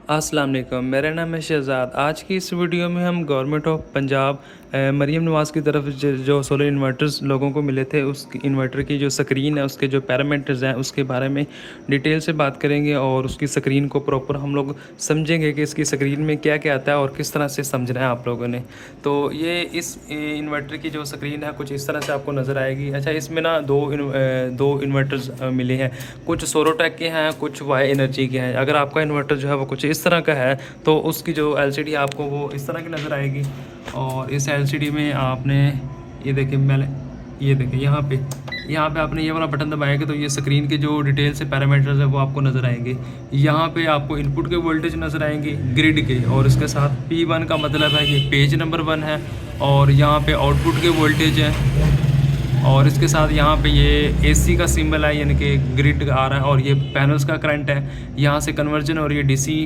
अस्सलाम वालेकुम, मेरा नाम है शहज़ाद। आज की इस वीडियो में हम गवर्नमेंट ऑफ पंजाब मरीम नवाज़ की तरफ जो सोलर इन्वर्टर्स लोगों को मिले थे, उस इन्वर्टर की जो स्क्रीन है, उसके जो पैरामीटर्स हैं, उसके बारे में डिटेल से बात करेंगे और उसकी स्क्रीन को प्रॉपर हम लोग समझेंगे कि इसकी स्क्रीन में क्या-क्या आता है और किस तरह से समझना है आप लोगों ने। तो ये इस इन्वर्टर की जो स्क्रीन है, कुछ इस तरह से आपको नज़र आएगी। अच्छा, इसमें ना दो इन्वर्टर्स मिले हैं, कुछ सोलोटेक के हैं, कुछ वाई एनर्जी के हैं। अगर आपका इन्वर्टर जो है वो कुछ इस तरह का है तो उसकी जो एलसीडी आपको वो इस तरह की नज़र आएगी। और इस एलसीडी में आपने ये देखिए, मैंने ये देखिए यहाँ पे आपने ये वाला बटन दबाएगा तो ये स्क्रीन के जो डिटेल से पैरामीटर्स है वो आपको नज़र आएंगे। यहाँ पे आपको इनपुट के वोल्टेज नज़र आएंगे ग्रिड के, और इसके साथ P1 का मतलब है ये पेज नंबर 1 है। और यहाँ पे आउटपुट के वोल्टेज हैं, और इसके साथ यहाँ पे ये AC का सिंबल है, यानी कि ग्रिड आ रहा है, और ये पैनल्स का करंट है। यहाँ से कन्वर्जन और ये DC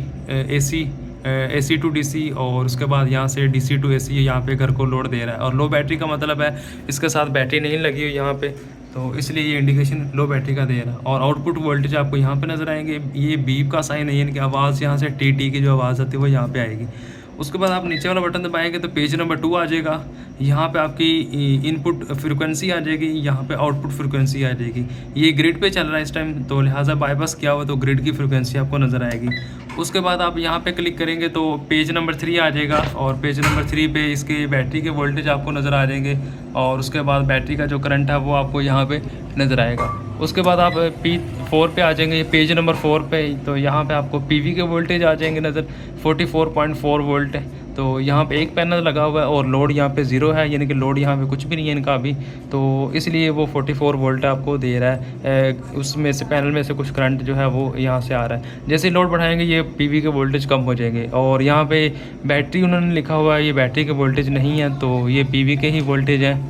AC टू DC, और उसके बाद यहाँ से DC टू AC यहाँ पे घर को लोड दे रहा है। और लो बैटरी का मतलब है इसके साथ बैटरी नहीं लगी हुई यहाँ पे, तो इसलिए ये इंडिकेशन लो बैटरी का दे रहा है। और आउटपुट वोल्टेज आपको यहाँ पे नज़र आएंगे। ये बीप का साइन है, यानी कि आवाज़ यहाँ से टी की जो आवाज़ आती है वो यहाँ पे आएगी। उसके बाद आप नीचे वाला बटन दबाएंगे तो पेज नंबर 2 आ जाएगा। यहाँ पे आपकी इनपुट फ्रिक्वेंसी आ जाएगी, यहाँ पे आउटपुट फ्रिक्वेंसी आ जाएगी। ये ग्रिड पे चल रहा है इस टाइम, तो लिहाजा बाईपास किया हुआ तो ग्रिड की फ्रिक्वेंसी आपको नज़र आएगी। उसके बाद आप यहाँ पे क्लिक करेंगे तो पेज नंबर 3 आ जाएगा, और पेज नंबर 3 पे इसके बैटरी के वोल्टेज आपको नज़र आ जाएंगे। और उसके बाद बैटरी का जो करंट है वो आपको यहाँ पे नज़र आएगा। उसके बाद आप P4 पे आ जाएंगे, पेज नंबर 4 पे, तो यहाँ पे आपको PV के वोल्टेज आ जाएंगे नज़र। 44.4 वोल्ट है, तो यहाँ पे एक पैनल लगा हुआ है और लोड यहाँ पे 0 है, यानी कि लोड यहाँ पे कुछ भी नहीं है इनका अभी, तो इसलिए वो 44 वोल्ट आपको दे रहा है। उसमें से पैनल में से कुछ करंट जो है वो यहाँ से आ रहा है। जैसे लोड बढ़ाएंगे ये PV के वोल्टेज कम हो जाएंगे। और यहाँ पे बैटरी उन्होंने लिखा हुआ है, ये बैटरी के वोल्टेज नहीं है, तो ये PV के ही वोल्टेज हैं।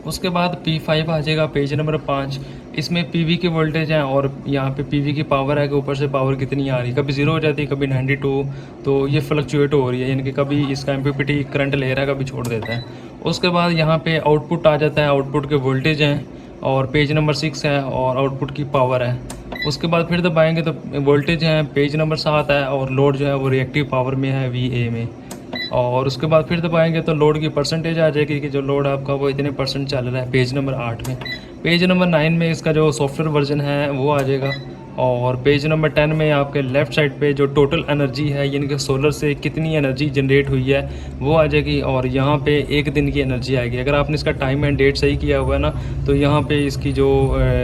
उसके बाद P5 आ जाएगा, पेज नंबर 5। इसमें PV के वोल्टेज हैं, और यहाँ पे PV की पावर है कि ऊपर से पावर कितनी आ रही है, कभी 0 हो जाती है, कभी 92, तो ये फ्लक्चुएट हो रही है, यानी कि कभी इसका MPPT करंट ले रहा है, कभी छोड़ देता है। उसके बाद यहाँ पे आउटपुट आ जाता है, आउटपुट के वोल्टेज हैं, और पेज नंबर 6 है, और आउटपुट की पावर है। उसके बाद फिर दबाएंगे तो वोल्टेज हैं, पेज नंबर 7 है, और लोड जो है वो रिएक्टिव पावर में है, VA में। और उसके बाद फिर दबाएंगे तो लोड की परसेंटेज आ जाएगी कि जो लोड आपका वो इतने % चल रहा है, पेज नंबर 8 में। पेज नंबर 9 में इसका जो सॉफ्टवेयर वर्जन है वो आ जाएगा। और पेज नंबर 10 में आपके लेफ़्ट साइड पे जो टोटल एनर्जी है, यानी कि सोलर से कितनी एनर्जी जनरेट हुई है वो आ जाएगी। और यहाँ पे एक दिन की एनर्जी आएगी। अगर आपने इसका टाइम एंड डेट सही किया हुआ है ना, तो यहाँ पे इसकी जो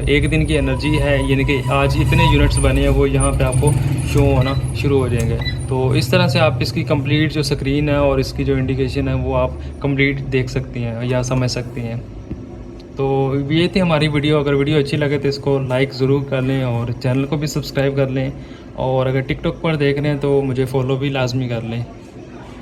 एक दिन की एनर्जी है, यानी कि आज इतने यूनिट्स बने हैं, वो यहाँ पे आपको शो होना शुरू हो जाएंगे। तो इस तरह से आप इसकी कंप्लीट जो स्क्रीन है और इसकी जो इंडिकेशन है वो आप कंप्लीट देख सकती हैं या समझ सकती हैं। तो ये थी हमारी वीडियो। अगर वीडियो अच्छी लगे तो इसको लाइक ज़रूर कर लें, और चैनल को भी सब्सक्राइब कर लें, और अगर टिकटॉक पर देख रहे हैं तो मुझे फॉलो भी लाजमी कर लें।